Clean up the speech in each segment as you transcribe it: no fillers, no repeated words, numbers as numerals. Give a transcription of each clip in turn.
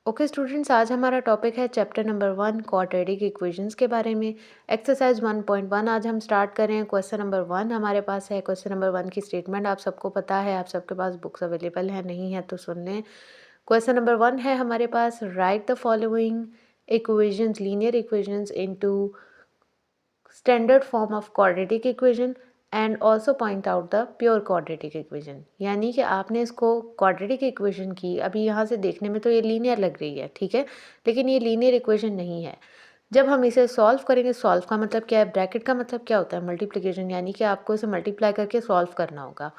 Okay students, आज हमारा topic है चैप्टर नंबर 1 क्वाड्रेटिक इक्वेशंस के बारे में। एक्सरसाइज 1.1 आज हम स्टार्ट कर रहे हैं। क्वेश्चन नंबर 1 हमारे पास है। क्वेश्चन नंबर 1 की स्टेटमेंट आप सबको पता है, आप सबके पास बुक्स अवेलेबल है, नहीं है तो सुन लें। क्वेश्चन नंबर 1 है हमारे पास, write the following equations, linear equations into standard form of quadratic equation and also point out the pure quadratic equation. यानी कि आपने इसको क्वाड्रेटिक इक्वेशन की, अभी यहाँ से देखने में तो ये लीनियर लग रही है, ठीक है, लेकिन ये लीनियर इक्वेशन नहीं है। जब हम इसे सॉल्व करेंगे, सॉल्व का मतलब क्या है, ब्रैकेट का मतलब क्या होता है, मल्टीप्लिकेशन, यानी कि आपको इसे मल्टीप्लाई करके सॉल्व करना होगा।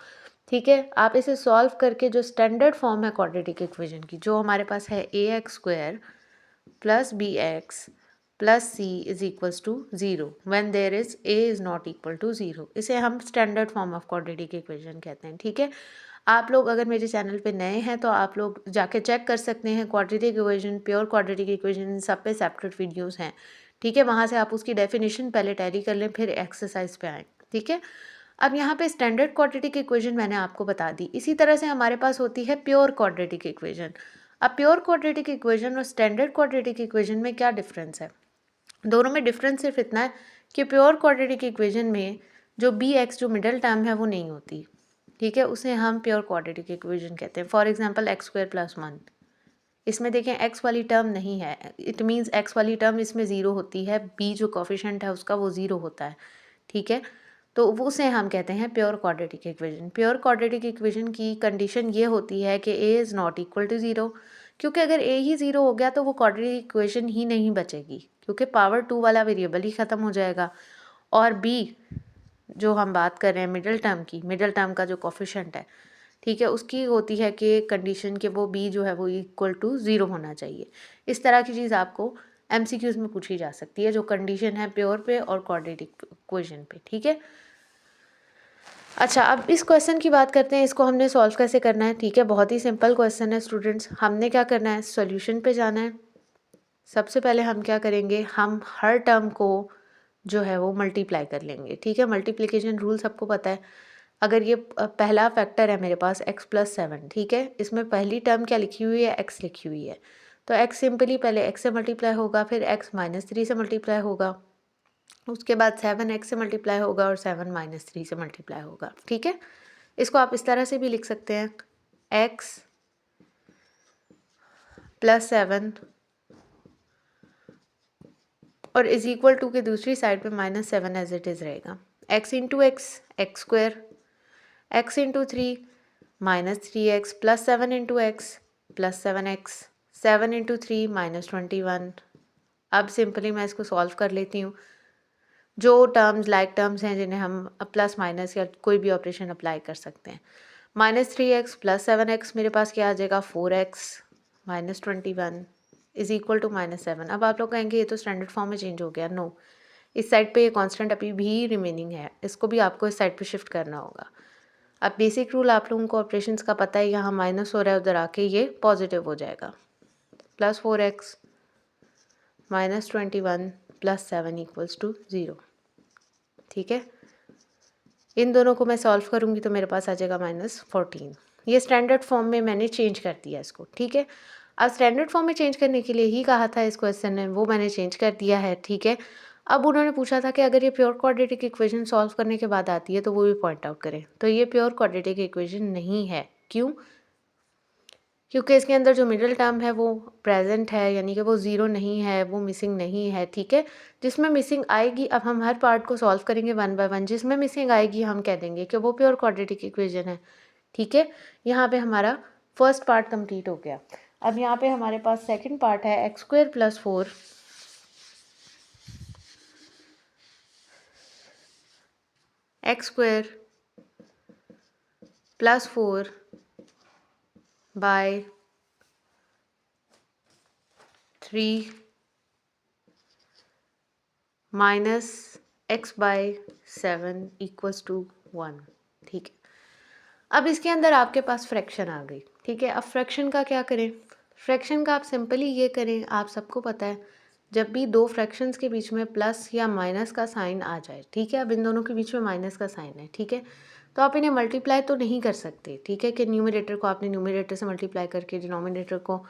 ठीक है, आप इसे सॉल्व करके जो स्टैंडर्ड फॉर्म है क्वाड्रेटिक इक्वेशन की, जो हमारे पास है ax² plus bx plus C is equals to 0 when there is a is not equal to 0, इसे हम standard form of quadratic equation कहते हैं। ठीक है, आप लोग अगर मेरे चैनल पे नए हैं तो आप लोग जाके चेक कर सकते हैं, quadratic equation, pure quadratic equation, सब पे सेपरेट वीडियोस हैं। ठीक है, वहाँ से आप उसकी डेफिनेशन पहले टैली कर लें, फिर एक्सरसाइज पे आएँ। ठीक है, अब यहाँ पे स्टैंडर्ड क्वाड्रेटिक इक्वेशन मैंने आपको बता दी। इसी तरह से हमारे पास होती है प्योर क्वाड्रेटिक इक्वेशन। अब प्योर क्वाड्रेटिक इक्वेशन और स्टैंडर्ड क्वाड्रेटिक इक्वेशन में क्या डिफरेंस है? दोनों में डिफरेंस सिर्फ इतना है कि प्योर क्वाड्रेटिक इक्वेशन में जो बी एक्स, जो मिडल टर्म है, वो नहीं होती। ठीक है, उसे हम प्योर क्वाड्रेटिक इक्वेशन कहते हैं। फॉर एग्जांपल x² + 1, इसमें देखें एक्स वाली टर्म नहीं है, इट मीन्स एक्स वाली टर्म इसमें ज़ीरो होती है, बी जो कोफिशिएंट है उसका वो ज़ीरो होता है। ठीक है, तो वो उसे हम कहते हैं pure quadratic equation. Pure quadratic equation की कंडीशन ये होती है कि a is not equal to 0, क्योंकि अगर a ही 0 हो गया तो वो क्वाड्रेटिक इक्वेशन ही नहीं बचेगी, क्योंकि पावर 2 वाला वेरिएबल ही ख़त्म हो जाएगा। और b जो हम बात कर रहे हैं मिडिल टर्म की, मिडिल टर्म का जो कोफिशिएंट है, ठीक है, उसकी होती है कि कंडीशन के वो b जो है वो इक्वल टू 0 होना चाहिए। इस तरह की चीज़ आपको MCQs में पूछी जा सकती है, जो कंडीशन है प्योर पे और क्वाड्रेटिक इक्वेशन पे। ठीक है, अच्छा, अब इस क्वेश्चन की बात करते हैं, इसको हमने सॉल्व कैसे करना है। ठीक है, बहुत ही सिंपल क्वेश्चन है स्टूडेंट्स। हमने क्या करना है, सॉल्यूशन पे जाना है। सबसे पहले हम क्या करेंगे, हम हर टर्म को जो है वो मल्टीप्लाई कर लेंगे। ठीक है, मल्टीप्लिकेशन रूल सबको पता है। अगर ये पहला फैक्टर है मेरे पास x+7, ठीक है, इसमें पहली टर्म क्या लिखी हुई है, x लिखी हुई है, तो x सिंपली पहले x से मल्टीप्लाई होगा, फिर x-3 से मल्टीप्लाई होगा, उसके बाद 7x से मल्टीप्लाई होगा और 7-3 से मल्टीप्लाई होगा। ठीक है, इसको आप इस तरह से भी लिख सकते हैं, x+7 और इज इक्वल टू के दूसरी साइड पे -7 एज इट इज़ रहेगा। x into x x², x into 3 -3x, +7 into x +7x, 7 into 3 -21। अब सिंपली मैं इसको सॉल्व कर लेती हूँ। जो टर्म्स लाइक टर्म्स हैं जिन्हें हम प्लस माइनस या कोई भी ऑपरेशन अप्लाई कर सकते हैं। -3x + 7x मेरे पास क्या आ जाएगा, 4x -21 इज इक्वल टू -7। अब आप लोग कहेंगे ये तो स्टैंडर्ड फॉर्म में चेंज हो गया। नो, इस साइड पे ये कांस्टेंट अभी भी रिमेनिंग है, इसको भी आपको इस साइड पे शिफ्ट करना होगा। अब बेसिक रूल आप लोगों को ऑपरेशंस का पता है, यहाँ माइनस हो रहा है, उधर आके ये पॉजिटिव हो जाएगा। +4x -21 + 7 = 0। ठीक है, इन दोनों को मैं सॉल्व करूँगी तो मेरे पास आ जाएगा -14। ये स्टैंडर्ड फॉर्म में मैंने चेंज कर दिया इसको। ठीक है, अब स्टैंडर्ड फॉर्म में चेंज करने के लिए ही कहा था इस क्वेश्चन ने, वो मैंने चेंज कर दिया है। ठीक है, अब उन्होंने पूछा था कि अगर ये प्योर क्वाड्रेटिक इक्वेशन सॉल्व करने के बाद आती है तो वो भी पॉइंट आउट करें। तो ये प्योर क्वाड्रेटिक इक्वेशन नहीं है। क्यों? क्योंकि इसके अंदर जो मिडिल टर्म है वो प्रेजेंट है, यानी कि वो ज़ीरो नहीं है, वो मिसिंग नहीं है। ठीक है, जिसमें मिसिंग आएगी, अब हम हर पार्ट को सॉल्व करेंगे वन बाय वन, जिसमें मिसिंग आएगी हम कह देंगे कि वो प्योर क्वाड्रेटिक इक्वेशन है। ठीक है, यहाँ पे हमारा फर्स्ट पार्ट कंप्लीट हो गया। अब यहाँ पे हमारे पास सेकंड पार्ट है, x² + 4 x² + 4 by 3 -x/7 = 1। ठीक है, अब इसके अंदर आपके पास फ्रैक्शन आ गई। ठीक है, अब फ्रैक्शन का क्या करें? फ्रैक्शन का आप सिंपली ये करें, आप सबको पता है जब भी दो फ्रैक्शंस के बीच में प्लस या माइनस का साइन आ जाए, ठीक है, अब इन दोनों के बीच में माइनस का साइन है, ठीक है, तो आप इन्हें मल्टीप्लाई तो नहीं कर सकते। ठीक है, कि न्यूमरेटर को आपने न्यूमरेटर से मल्टीप्लाई करके डिनोमिनेटर को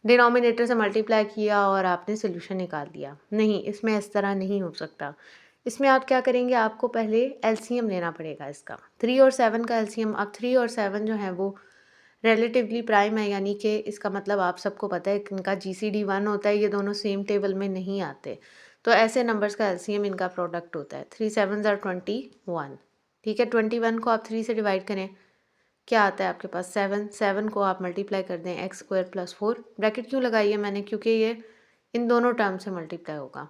डिनोमिनेटर से मल्टीप्लाई किया और आपने सोल्यूशन निकाल दिया। नहीं, इसमें इस तरह नहीं हो सकता। इसमें आप क्या करेंगे, आपको पहले एलसीएम लेना पड़ेगा इसका। 3 और 7 का एलसीएम, अब 3 और 7 जो है वो रिलेटिवली प्राइम है, यानी कि इसका मतलब आप सबको पता है इनका जीसीडी 1 होता है, ये दोनों सेम टेबल में नहीं आते। तो ऐसे नंबर्स का एलसीएम इनका प्रोडक्ट होता है। 3 7 आर 21। ठीक है, 21 को आप 3 से डिवाइड करें, क्या आता है आपके पास 7। 7 को आप मल्टीप्लाई कर दें एक्स स्क्वायर प्लस 4। ब्रैकेट क्यों लगाई है मैंने, क्योंकि ये इन दोनों टर्म से मल्टीप्लाई होगा।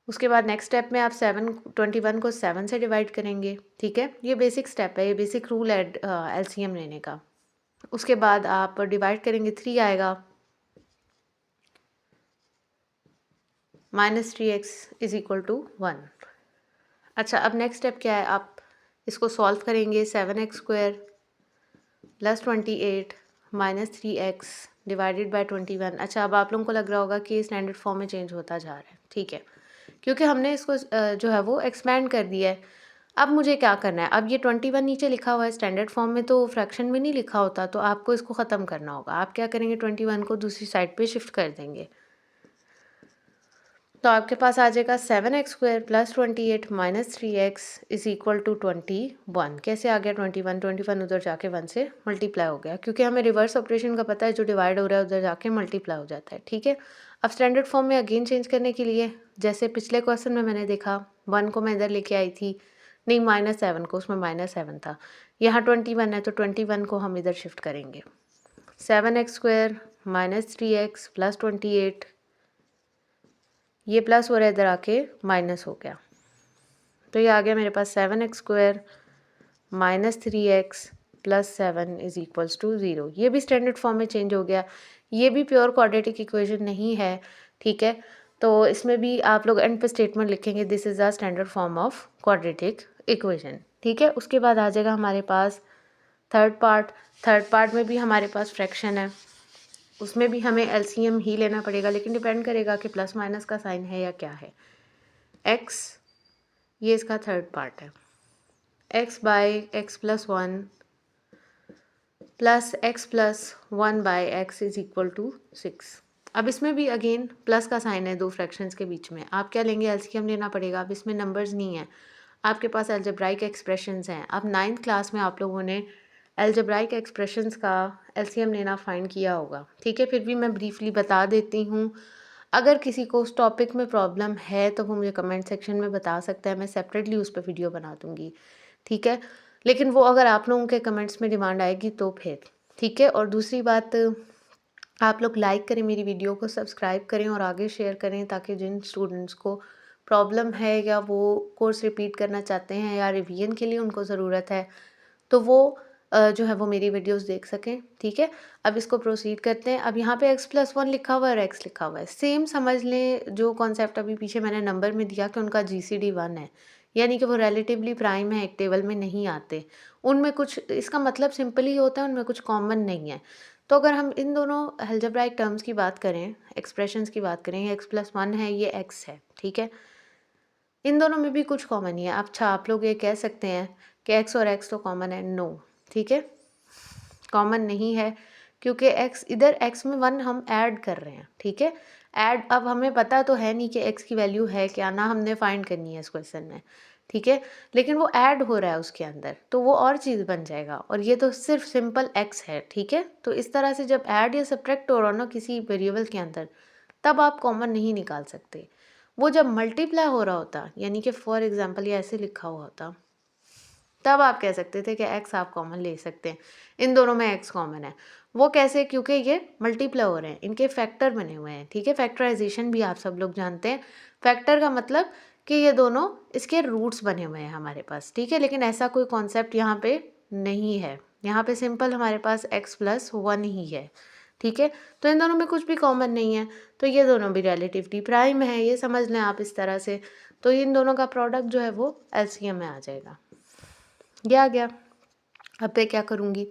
उसके बाद नेक्स्ट स्टेप में आप 21 को 7 से डिवाइड करेंगे। ठीक है, ये बेसिक स्टेप है, ये बेसिक रूल है एलसीएम लेने का। उसके बाद आप डिवाइड करेंगे, 3 आएगा, -3x इज इक्वल टू 1। अच्छा, अब नेक्स्ट स्टेप क्या है, आप इसको सॉल्व करेंगे। 7x square plus 28 -3x divided by 21। अच्छा, अब आप लोगों को लग रहा होगा कि स्टैंडर्ड फॉर्म में चेंज होता जा रहा है। ठीक है, क्योंकि हमने इसको जो है वो एक्सपेंड कर दिया है। अब मुझे क्या करना है, अब ये 21 नीचे लिखा हुआ है, स्टैंडर्ड फॉर्म में तो फ्रैक्शन में नहीं लिखा होता, तो आपको इसको ख़त्म करना होगा। आप क्या करेंगे, 21 को दूसरी साइड पे शिफ्ट कर देंगे, तो आपके पास आ जाएगा 7x square plus 28 -3x is equal to 21। कैसे आ गया 21, 21 उधर जाके 1 से मल्टीप्लाई हो गया, क्योंकि हमें रिवर्स ऑपरेशन का पता है, जो डिवाइड हो रहा है उधर जाके मल्टीप्लाई हो जाता है। ठीक है, अब स्टैंडर्ड फॉर्म में अगेन चेंज करने के लिए, जैसे पिछले क्वेश्चन में मैंने देखा 1 को मैं इधर लेके आई थी, नहीं -7 को, उसमें -7 था। यहाँ 21 है तो 21 को हम इधर शिफ्ट करेंगे। 7x स्क्वायर -3x प्लस 28, ये प्लस हो रहा है, इधर आके माइनस हो गया, तो ये आ गया मेरे पास 7x square -3x plus 7 is equals to 0। ये भी स्टैंडर्ड फॉर्म में चेंज हो गया। ये भी प्योर क्वाड्रेटिक इक्वेशन नहीं है। ठीक है, तो इसमें भी आप लोग एंड पे स्टेटमेंट लिखेंगे, this is the standard form of quadratic equation. ठीक है, उसके बाद आ जाएगा हमारे पास थर्ड पार्ट। थर्ड पार्ट में भी हमारे पास फ्रैक्शन है, उसमें भी हमें एलसीएम ही लेना पड़ेगा, लेकिन डिपेंड करेगा कि प्लस माइनस का साइन है या क्या है। x, ये इसका थर्ड पार्ट है, x by X plus 1 plus X plus 1 by X is equal to 6। अब इसमें भी अगेन प्लस का साइन है दो फ्रैक्शंस के बीच में। आप क्या लेंगे, एलसीएम लेना पड़ेगा। अब इसमें नंबर्स नहीं है, आपके पास अलजेब्राइक एक्सप्रेशंस हैं। अब 9th क्लास में आप लोगों ने अलजेब्राइक एक्सप्रेशंस का एलसीएम लेना फाइंड किया होगा। ठीक है, फिर भी मैं ब्रीफली बता देती हूँ। अगर किसी को उस टॉपिक में प्रॉब्लम है तो वो मुझे कमेंट सेक्शन में बता सकता है, मैं सेपरेटली उस पर वीडियो बना दूँगी। ठीक है, लेकिन वो अगर आप लोगों के कमेंट्स में डिमांड आएगी तो फिर ठीक है। और दूसरी बात, आप लोग लाइक करें मेरी वीडियो को, सब्सक्राइब करें और आगे शेयर करें, ताकि जिन स्टूडेंट्स को प्रॉब्लम है या वो कोर्स रिपीट करना चाहते हैं या रिवीजन के लिए उनको ज़रूरत है, तो वो जो है वो मेरी वीडियोस देख सकें। ठीक है, अब इसको प्रोसीड करते हैं। अब यहाँ पे x प्लस 1 लिखा हुआ है और x लिखा हुआ है, सेम समझ लें। जो कॉन्सेप्ट अभी पीछे मैंने नंबर में दिया कि उनका जीसीडी 1 है, यानी कि वो रिलेटिवली प्राइम है, एक टेबल में नहीं आते। उनमें कुछ, इसका मतलब सिंपल ही होता है, उनमें कुछ कॉमन नहीं है। तो अगर हम इन दोनों अलजेब्राइक टर्म्स की बात करें, एक्सप्रेशंस की बात करें, ये x प्लस 1 है, ये x है। ठीक है, इन दोनों में भी कुछ कॉमन ही है। अच्छा, आप लोग ये कह सकते हैं कि x और x तो कॉमन है, नो। ठीक है, कॉमन नहीं है, क्योंकि x, इधर x में 1 हम ऐड कर रहे हैं। ठीक है, ऐड, अब हमें पता तो है नहीं कि x की वैल्यू है क्या, ना हमने फाइंड करनी है इस क्वेश्चन में। ठीक है, लेकिन वो ऐड हो रहा है उसके अंदर, तो वो और चीज़ बन जाएगा, और ये तो सिर्फ सिंपल x है। ठीक है, तो इस तरह से जब ऐड या सब्ट्रैक्ट हो रहा हो ना किसी वेरिएबल के अंदर, तब आप कॉमन नहीं निकाल सकते। वो जब मल्टीप्लाई हो रहा होता, यानी कि फॉर एग्जांपल ये ऐसे लिखा हुआ होता, तब आप कह सकते थे कि x आप कॉमन ले सकते हैं, इन दोनों में x कॉमन है। वो कैसे, क्योंकि ये मल्टीप्लाई हो रहे हैं, इनके फैक्टर बने हुए हैं। ठीक है, फैक्टराइजेशन भी आप सब लोग जानते हैं। फैक्टर का मतलब कि ये दोनों इसके रूट्स बने हुए हैं हमारे पास। ठीक है, लेकिन ऐसा कोई कॉन्सेप्ट यहाँ पे नहीं है, यहाँ पे सिंपल हमारे पास x प्लस 1 ही है। ठीक है, तो इन दोनों में कुछ भी कॉमन नहीं है, तो ये दोनों भी रिलेटिवली प्राइम है, ये समझ लें आप इस तरह से। तो इन दोनों का प्रोडक्ट जो है वो एलसीएम में आ जाएगा। ये आ गया। अब मैं क्या करूँगी,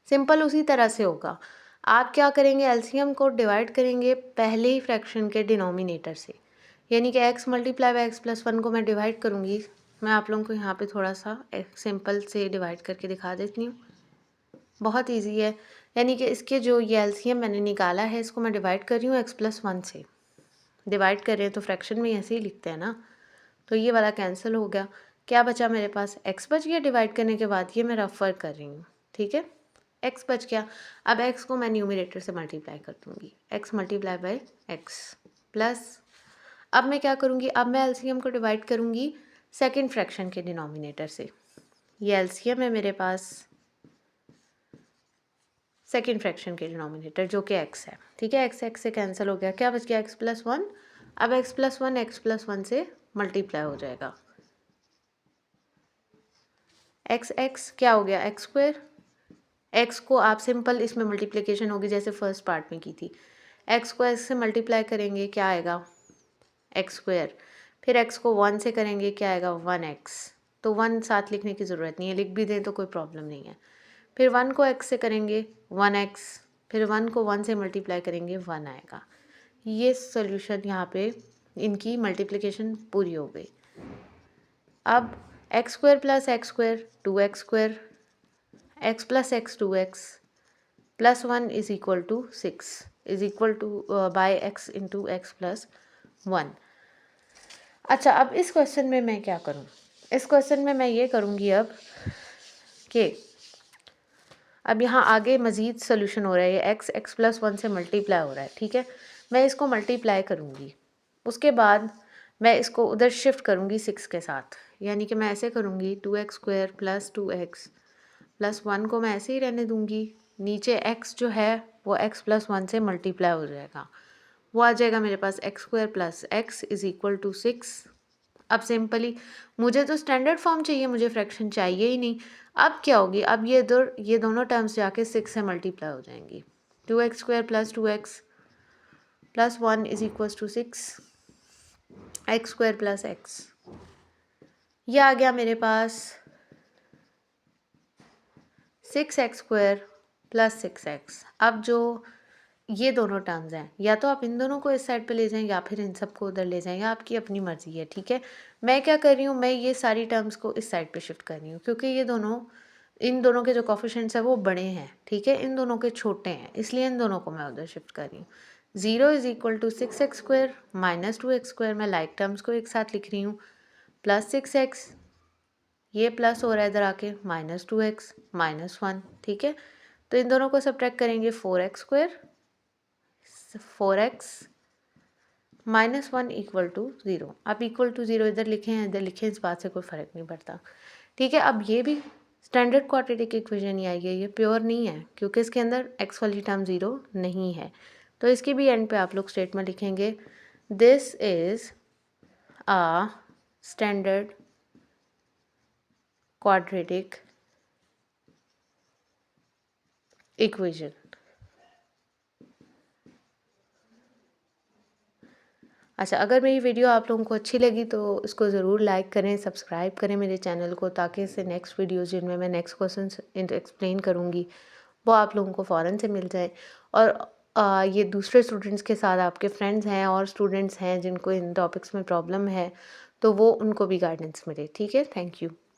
सिंपल उसी तरह से होगा। आप क्या करेंगे, एलसीएम को डिवाइड करेंगे पहले ही फ्रैक्शन के डिनोमिनेटर से, यानी कि x multiply by X plus 1 को मैं डिवाइड करूँगी। मैं आप लोगों को यहाँ पे थोड़ा सा सिंपल से डिवाइड करके दिखा देती हूँ, बहुत इजी है। यानी कि इसके जो ये एलसीएम मैंने निकाला है इसको मैं डिवाइड कर रही हूँ x+1 से। डिवाइड कर रहे हैं तो फ्रैक्शन में ऐसे ही लिखते हैं ना, तो ये वाला कैंसिल हो गया। क्या बचा मेरे पास, x बच गया डिवाइड करने के बाद, ये मैं रेफर कर रही हूँ, ठीक है, x बच गया। अब x को मैं न्यूमरेटर से मल्टीप्लाई कर दूँगी, x multiply by x plus, अब मैं क्या करूँगी, अब मैं एलसीएम को डिवाइड करूँगी सेकेंड फ्रैक्शन के डिनोमिनेटर से। ये एलसीएम है मेरे पास सेकेंड फ्रैक्शन के डिनोमिनेटर जो कि x है, ठीक है, x से कैंसिल हो गया, क्या बच गया x+1। अब x+1 से मल्टीप्लाई हो जाएगा, x क्या हो गया x²। x को आप सिंपल इसमें मल्टीप्लिकेशन होगी जैसे फर्स्ट पार्ट में की थी, x को x से मल्टीप्लाई करेंगे क्या आएगा x², फिर x को 1 से करेंगे क्या आएगा 1x, तो 1 साथ लिखने की ज़रूरत नहीं है, लिख भी दें तो कोई प्रॉब्लम नहीं है। फिर 1 को x से करेंगे 1x, फिर 1 को 1 से मल्टीप्लाई करेंगे 1 आएगा। ये सॉल्यूशन यहाँ पे इनकी मल्टीप्लिकेशन पूरी हो गई। अब x² plus x² 2x², x plus x 2x plus 1 is equal to 6 is equal to by x into x plus 1। अच्छा, अब इस क्वेश्चन में मैं क्या करूँ, इस क्वेश्चन में मैं ये करूँगी अब कि अब यहाँ आगे मज़ीद सोल्यूशन हो रहा है, ये x+1 से मल्टीप्लाई हो रहा है, ठीक है, मैं इसको मल्टीप्लाई करूँगी, उसके बाद मैं इसको उधर शिफ्ट करूँगी 6 के साथ, यानी कि मैं ऐसे करूँगी 2x² प्लस 2x प्लस 1 को मैं ऐसे ही रहने दूँगी, नीचे x जो है वो x+1 से मल्टीप्लाई हो जाएगा, वो आ जाएगा मेरे पास x² plus x is equal to 6। अब सिंपली मुझे तो स्टैंडर्ड फॉर्म चाहिए, मुझे फ्रैक्शन चाहिए ही नहीं। अब क्या होगी, अब ये दोनों टर्म्स जाके 6 से मल्टीप्लाई हो जाएंगी, 2x² plus 2x plus 1 is equal to 6 x² plus x, ये आ गया मेरे पास 6x² प्लस 6x। अब जो ये दोनों टर्म्स हैं, या तो आप इन दोनों को इस साइड पे ले जाएं या फिर इन सबको उधर ले जाएं, आपकी अपनी मर्ज़ी है, ठीक है। मैं क्या कर रही हूँ, मैं ये सारी टर्म्स को इस साइड पे शिफ्ट कर रही हूँ, क्योंकि ये दोनों, इन दोनों के जो कोफिशिएंट्स हैं वो बड़े हैं, ठीक है, इन दोनों के छोटे हैं, इसलिए इन दोनों को मैं उधर शिफ्ट कर रही हूँ। 0 is equal to 6x² minus 2x², मैं लाइक टर्म्स को एक साथ लिख रही हूँ, प्लस 6x, ये प्लस हो रहा है इधर आके माइनस 2x माइनस 1, ठीक है, तो इन दोनों को सब्ट्रैक्ट करेंगे 4x² 4x minus 1 equal to 0। अब इक्वल टू 0 इधर लिखे हैं इधर लिखे, इस बात से कोई फ़र्क नहीं पड़ता, ठीक है। अब ये भी स्टैंडर्ड क्वाड्रेटिक इक्वेशन ही आई है, ये प्योर नहीं है क्योंकि इसके अंदर x वाली टर्म 0 नहीं है, तो इसकी भी एंड पे आप लोग स्टेटमेंट लिखेंगे, this is a standard quadratic equation. अच्छा, अगर मेरी वीडियो आप लोगों को अच्छी लगी तो इसको ज़रूर लाइक करें, सब्सक्राइब करें मेरे चैनल को, ताकि इससे नेक्स्ट वीडियोज़ जिनमें मैं नेक्स्ट क्वेश्चन एक्सप्लेन करूँगी वो आप लोगों को फ़ौरन से मिल जाए। और ये दूसरे स्टूडेंट्स के साथ, आपके फ्रेंड्स हैं और स्टूडेंट्स हैं जिनको इन टॉपिक्स में प्रॉब्लम है, तो वो उनको भी गाइडेंस मिले, ठीक है। Thank you.